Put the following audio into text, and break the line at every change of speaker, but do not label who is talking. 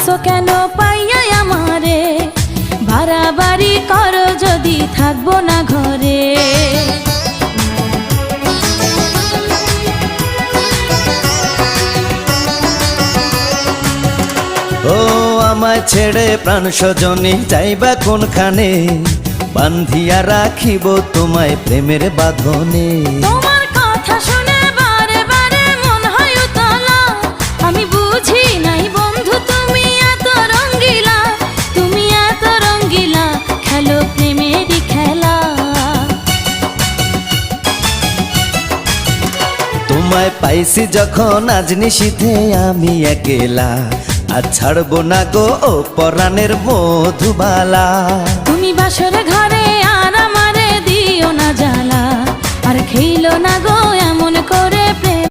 আইসো কেন পাইয়া আমারে, বাড়াবাড়ি করো যদি থাকবো না ঘরে।
ও আমায় ছেড়ে প্রাণ স্বজনে যাইবা কোনখানে, বান্ধিয়া রাখিব তোমায় প্রেমের বাঁধনে।
তোমার কথা শুনে বারে বারে মন হয় উতলা, আমি বুঝি নাই বন্ধু তুমি এত রঙ্গিলা, তুমি এত রঙ্গিলা, খেলো প্রেমেরই খেলা।
তোমায় পাইছি যখন আজ নিশীথে আমি একেলা, আর ছাড়বো না গো ও পরাণের মধুবালা।
তুমি বাসর ঘরে আর আমারে দিও না জ্বালা, আর খেইলো না গো এমন করে